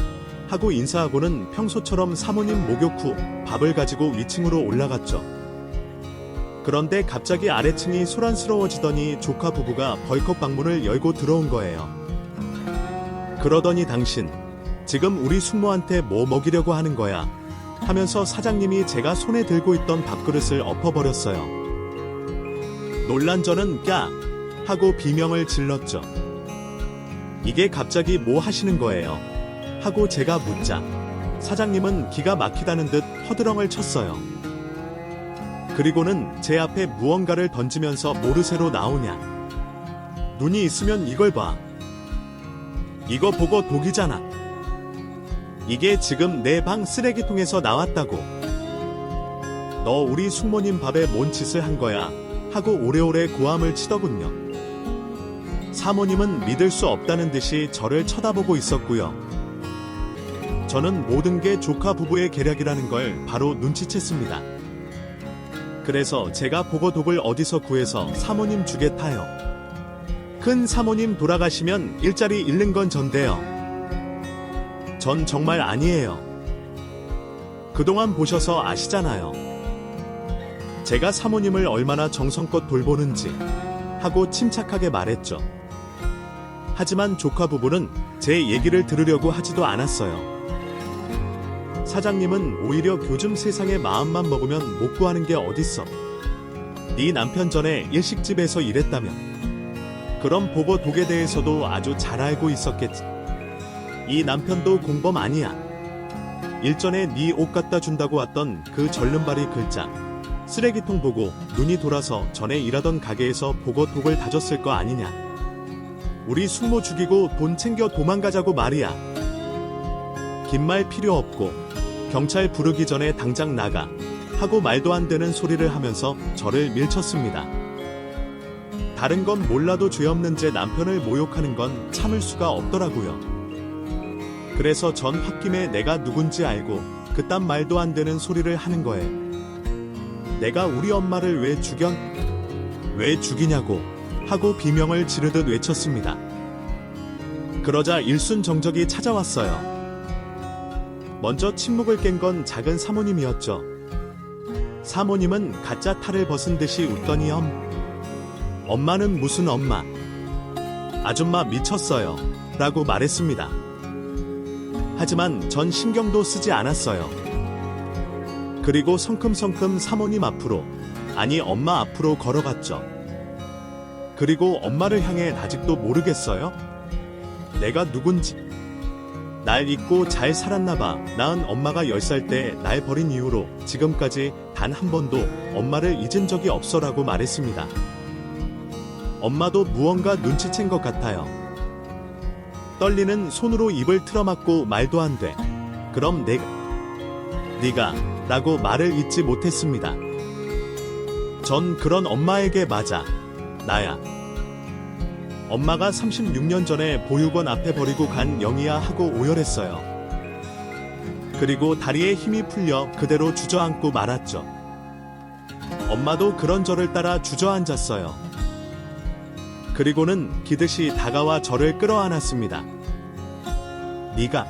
하고 인사하고는 평소처럼 사모님 목욕 후 밥을 가지고 위층으로 올라갔죠. 그런데 갑자기 아래층이 소란스러워지더니 조카 부부가 벌컥 방문을 열고 들어온 거예요. 그러더니 당신 지금 우리 숙모한테 뭐 먹이려고 하는 거야 하면서 사장님이 제가 손에 들고 있던 밥그릇을 엎어버렸어요. 놀란 저는 까 하고 비명을 질렀죠. 이게 갑자기 뭐 하시는 거예요 하고 제가 묻자 사장님은 기가 막히다는 듯 허드렁을 쳤어요. 그리고는 제 앞에 무언가를 던지면서 모르쇠로 나오냐. 눈이 있으면 이걸 봐. 이거 보고 독이잖아. 이게 지금 내 방 쓰레기통에서 나왔다고. 너 우리 숙모님 밥에 뭔 짓을 한 거야 하고 오래오래 고함을 치더군요. 사모님은 믿을 수 없다는 듯이 저를 쳐다보고 있었고요. 저는 모든 게 조카 부부의 계략이라는 걸 바로 눈치챘습니다. 그래서 제가 보고 독을 어디서 구해서 사모님 죽에 타요. 큰 사모님 돌아가시면 일자리 잃는 건 전데요. 전 정말 아니에요. 그동안 보셔서 아시잖아요. 제가 사모님을 얼마나 정성껏 돌보는지 하고 침착하게 말했죠. 하지만 조카 부부는 제 얘기를 들으려고 하지도 않았어요. 사장님은 오히려 요즘 세상에 마음만 먹으면 못 구하는 게 어딨어. 네 남편 전에 일식집에서 일했다며. 그럼 보고 독에 대해서도 아주 잘 알고 있었겠지. 이 남편도 공범 아니야. 일전에 네 옷 갖다 준다고 왔던 그 절름발이 글자. 쓰레기통 보고 눈이 돌아서 전에 일하던 가게에서 보고 독을 다졌을 거 아니냐. 우리 숙모 죽이고 돈 챙겨 도망가자고 말이야. 긴 말 필요 없고 경찰 부르기 전에 당장 나가 하고 말도 안 되는 소리를 하면서 저를 밀쳤습니다. 다른 건 몰라도 죄 없는 제 남편을 모욕하는 건 참을 수가 없더라고요. 그래서 전 홧김에 내가 누군지 알고 그딴 말도 안 되는 소리를 하는 거예요. 내가 우리 엄마를 왜 죽이냐고 하고 비명을 지르듯 외쳤습니다. 그러자 일순정적이 찾아왔어요. 먼저 침묵을 깬 건 작은 사모님이었죠. 사모님은 가짜 탈을 벗은 듯이 웃더니 엄마는 무슨 엄마. 아줌마 미쳤어요 라고 말했습니다. 하지만 전 신경도 쓰지 않았어요. 그리고 성큼성큼 사모님 앞으로, 아니 엄마 앞으로 걸어갔죠. 그리고 엄마를 향해 아직도 모르겠어요? 내가 누군지. 날 잊고 잘 살았나봐. 낳은 엄마가 10살 때 날 버린 이후로 지금까지 단 한 번도 엄마를 잊은 적이 없어라고 말했습니다. 엄마도 무언가 눈치챈 것 같아요. 떨리는 손으로 입을 틀어막고 말도 안 돼. 그럼 네가 라고 말을 잇지 못했습니다. 전 그런 엄마에게 맞아. 나야. 엄마가 36년 전에 보육원 앞에 버리고 간 영이야 하고 오열했어요. 그리고 다리에 힘이 풀려 그대로 주저앉고 말았죠. 엄마도 그런 저를 따라 주저앉았어요. 그리고는 기듯이 다가와 저를 끌어안았습니다. 네가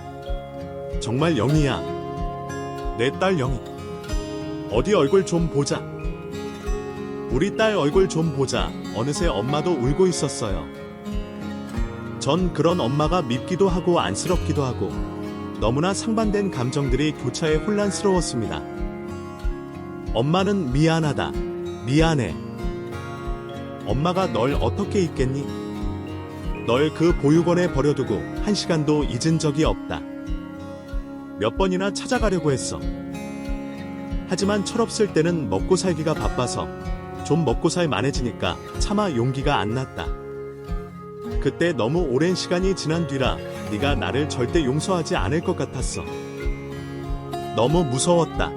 정말 영희야. 내 딸 영희. 어디 얼굴 좀 보자. 우리 딸 얼굴 좀 보자. 어느새 엄마도 울고 있었어요. 전 그런 엄마가 밉기도 하고 안쓰럽기도 하고 너무나 상반된 감정들이 교차해 혼란스러웠습니다. 엄마는 미안하다. 미안해. 엄마가 널 어떻게 잊겠니? 널 그 보육원에 버려두고 한 시간도 잊은 적이 없다. 몇 번이나 찾아가려고 했어. 하지만 철없을 때는 먹고 살기가 바빠서 좀 먹고 살 만해지니까 차마 용기가 안 났다. 그때 너무 오랜 시간이 지난 뒤라 네가 나를 절대 용서하지 않을 것 같았어. 너무 무서웠다.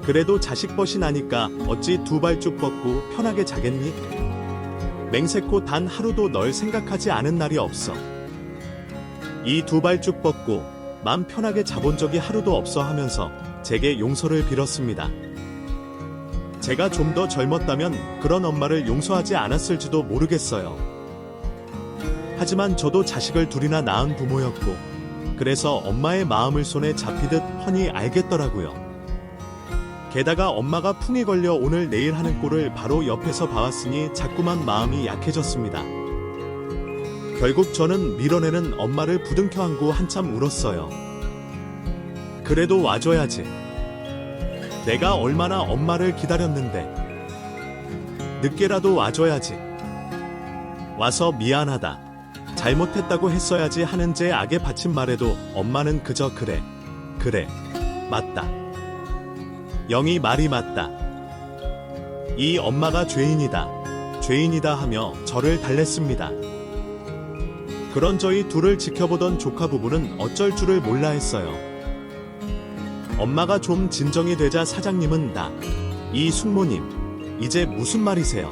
그래도 자식 벗이 나니까 어찌 두 발 쭉 뻗고 편하게 자겠니? 맹세코 단 하루도 널 생각하지 않은 날이 없어. 이 두 발 쭉 뻗고 맘 편하게 자본 적이 하루도 없어 하면서 제게 용서를 빌었습니다. 제가 좀 더 젊었다면 그런 엄마를 용서하지 않았을지도 모르겠어요. 하지만 저도 자식을 둘이나 낳은 부모였고 그래서 엄마의 마음을 손에 잡히듯 훤히 알겠더라고요. 게다가 엄마가 풍에 걸려 오늘 내일 하는 꼴을 바로 옆에서 봐왔으니 자꾸만 마음이 약해졌습니다. 결국 저는 밀어내는 엄마를 부둥켜 안고 한참 울었어요. 그래도 와줘야지. 내가 얼마나 엄마를 기다렸는데. 늦게라도 와줘야지. 와서 미안하다. 잘못했다고 했어야지 하는 제 악의 받침말에도 엄마는 그저 그래. 그래. 맞다. 영희 말이 맞다. 이 엄마가 죄인이다. 죄인이다 하며 저를 달랬습니다. 그런 저희 둘을 지켜보던 조카 부부는 어쩔 줄을 몰라 했어요. 엄마가 좀 진정이 되자 사장님은 이 숙모님, 이제 무슨 말이세요?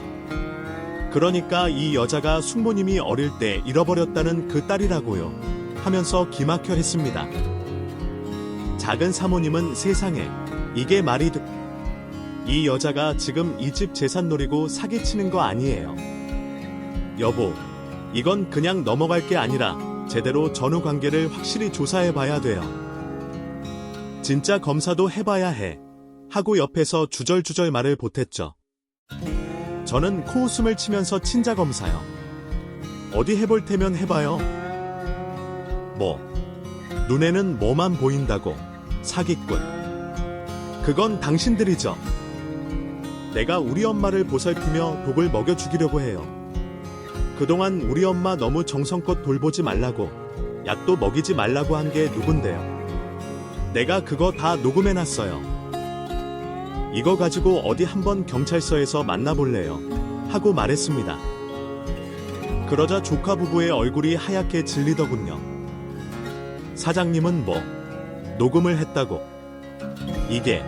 그러니까 이 여자가 숙모님이 어릴 때 잃어버렸다는 그 딸이라고요. 하면서 기막혀 했습니다. 작은 사모님은 세상에 이게 말이 이 여자가 지금 이 집 재산 노리고 사기치는 거 아니에요. 여보, 이건 그냥 넘어갈 게 아니라 제대로 전후 관계를 확실히 조사해 봐야 돼요. 진짜 검사도 해봐야 해. 하고 옆에서 주절주절 말을 보탰죠. 저는 코웃음을 치면서 친자 검사요. 어디 해볼 테면 해봐요. 뭐, 눈에는 뭐만 보인다고. 사기꾼. 그건 당신들이죠. 내가 우리 엄마를 보살피며 독을 먹여 죽이려고 해요. 그동안 우리 엄마 너무 정성껏 돌보지 말라고, 약도 먹이지 말라고 한 게 누군데요. 내가 그거 다 녹음해놨어요. 이거 가지고 어디 한번 경찰서에서 만나볼래요. 하고 말했습니다. 그러자 조카 부부의 얼굴이 하얗게 질리더군요. 사장님은 뭐, 녹음을 했다고. 이게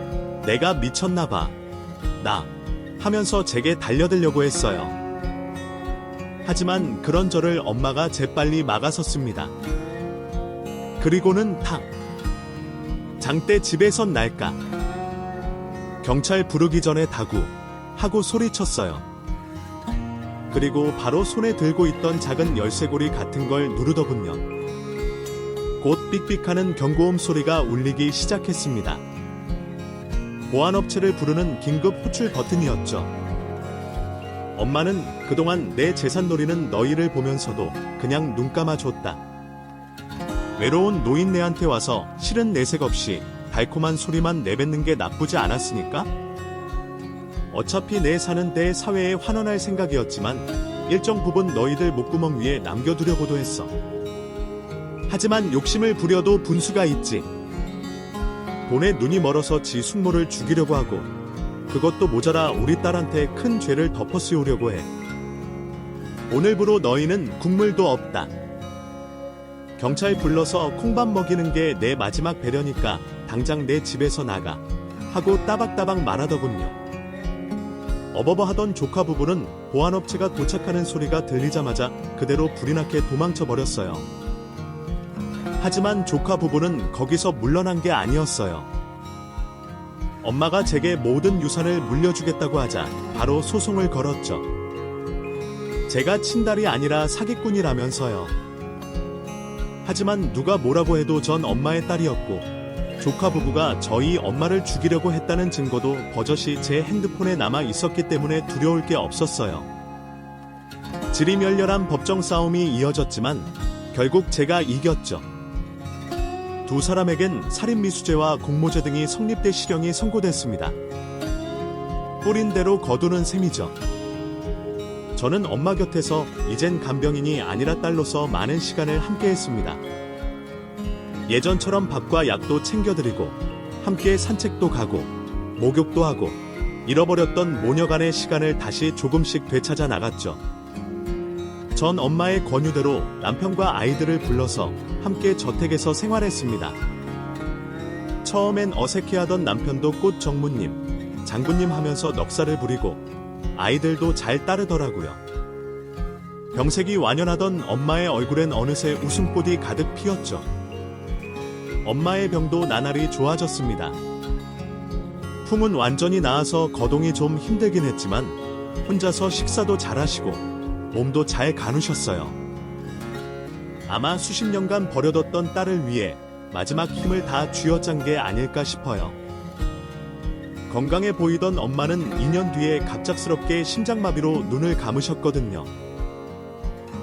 내가 미쳤나봐. 나 하면서 제게 달려들려고 했어요. 하지만 그런 저를 엄마가 재빨리 막아섰습니다. 그리고는 장대 집에선 날까. 경찰 부르기 전에 다구 하고 소리쳤어요. 그리고 바로 손에 들고 있던 작은 열쇠고리 같은 걸 누르더군요. 곧 삑삑하는 경고음 소리가 울리기 시작했습니다. 보안업체를 부르는 긴급 호출 버튼이었죠. 엄마는 그동안 내 재산 노리는 너희를 보면서도 그냥 눈 감아줬다. 외로운 노인네한테 와서 싫은 내색 없이 달콤한 소리만 내뱉는 게 나쁘지 않았으니까? 어차피 내 사는 데 사회에 환원할 생각이었지만 일정 부분 너희들 목구멍 위에 남겨두려고도 했어. 하지만 욕심을 부려도 분수가 있지. 돈에 눈이 멀어서 지 숙모를 죽이려고 하고 그것도 모자라 우리 딸한테 큰 죄를 덮어씌우려고 해. 오늘부로 너희는 국물도 없다. 경찰 불러서 콩밥 먹이는 게 내 마지막 배려니까 당장 내 집에서 나가 하고 따박따박 말하더군요. 어버버 하던 조카 부부는 보안업체가 도착하는 소리가 들리자마자 그대로 불이 나게 도망쳐 버렸어요. 하지만 조카 부부는 거기서 물러난 게 아니었어요. 엄마가 제게 모든 유산을 물려주겠다고 하자 바로 소송을 걸었죠. 제가 친딸이 아니라 사기꾼이라면서요. 하지만 누가 뭐라고 해도 전 엄마의 딸이었고 조카 부부가 저희 엄마를 죽이려고 했다는 증거도 버젓이 제 핸드폰에 남아 있었기 때문에 두려울 게 없었어요. 지리멸렬한 법정 싸움이 이어졌지만 결국 제가 이겼죠. 두 사람에겐 살인미수죄와 공모죄 등이 성립돼 실형이 선고됐습니다. 뿌린 대로 거두는 셈이죠. 저는 엄마 곁에서 이젠 간병인이 아니라 딸로서 많은 시간을 함께했습니다. 예전처럼 밥과 약도 챙겨드리고 함께 산책도 가고 목욕도 하고 잃어버렸던 모녀간의 시간을 다시 조금씩 되찾아 나갔죠. 전 엄마의 권유대로 남편과 아이들을 불러서 함께 저택에서 생활했습니다. 처음엔 어색해하던 남편도 꽃 정무님, 장군님 하면서 넉살을 부리고 아이들도 잘 따르더라고요. 병색이 완연하던 엄마의 얼굴엔 어느새 웃음꽃이 가득 피었죠. 엄마의 병도 나날이 좋아졌습니다. 품은 완전히 나아서 거동이 좀 힘들긴 했지만 혼자서 식사도 잘하시고 몸도 잘 가누셨어요. 아마 수십 년간 버려뒀던 딸을 위해 마지막 힘을 다 쥐어짠 게 아닐까 싶어요. 건강해 보이던 엄마는 2년 뒤에 갑작스럽게 심장마비로 눈을 감으셨거든요.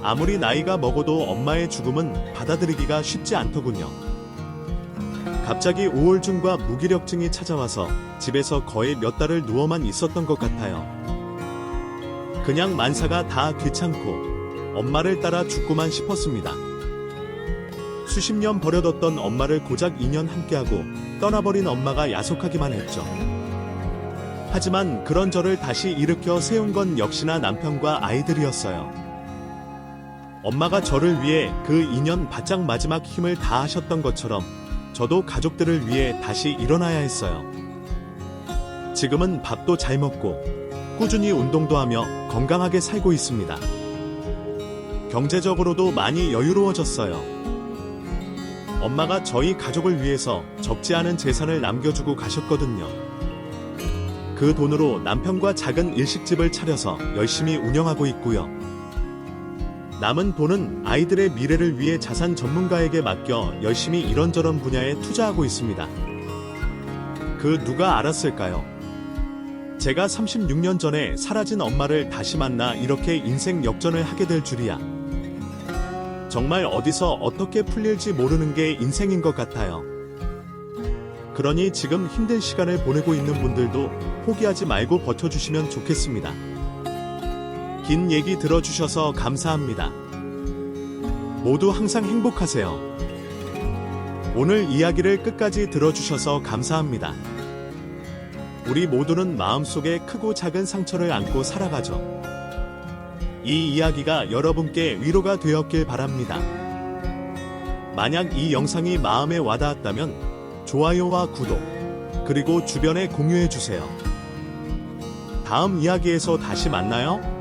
아무리 나이가 먹어도 엄마의 죽음은 받아들이기가 쉽지 않더군요. 갑자기 우울증과 무기력증이 찾아와서 집에서 거의 몇 달을 누워만 있었던 것 같아요. 그냥 만사가 다 귀찮고 엄마를 따라 죽고만 싶었습니다. 수십 년 버려뒀던 엄마를 고작 2년 함께하고 떠나버린 엄마가 야속하기만 했죠. 하지만 그런 저를 다시 일으켜 세운 건 역시나 남편과 아이들이었어요. 엄마가 저를 위해 그 2년 바짝 마지막 힘을 다하셨던 것처럼 저도 가족들을 위해 다시 일어나야 했어요. 지금은 밥도 잘 먹고 꾸준히 운동도 하며 건강하게 살고 있습니다. 경제적으로도 많이 여유로워졌어요. 엄마가 저희 가족을 위해서 적지 않은 재산을 남겨주고 가셨거든요. 그 돈으로 남편과 작은 일식집을 차려서 열심히 운영하고 있고요. 남은 돈은 아이들의 미래를 위해 자산 전문가에게 맡겨 열심히 이런저런 분야에 투자하고 있습니다. 그 누가 알았을까요? 제가 36년 전에 사라진 엄마를 다시 만나 이렇게 인생 역전을 하게 될 줄이야. 정말 어디서 어떻게 풀릴지 모르는 게 인생인 것 같아요. 그러니 지금 힘든 시간을 보내고 있는 분들도 포기하지 말고 버텨주시면 좋겠습니다. 긴 얘기 들어주셔서 감사합니다. 모두 항상 행복하세요. 오늘 이야기를 끝까지 들어주셔서 감사합니다. 우리 모두는 마음속에 크고 작은 상처를 안고 살아가죠. 이 이야기가 여러분께 위로가 되었길 바랍니다. 만약 이 영상이 마음에 와닿았다면 좋아요와 구독, 그리고 주변에 공유해주세요. 다음 이야기에서 다시 만나요.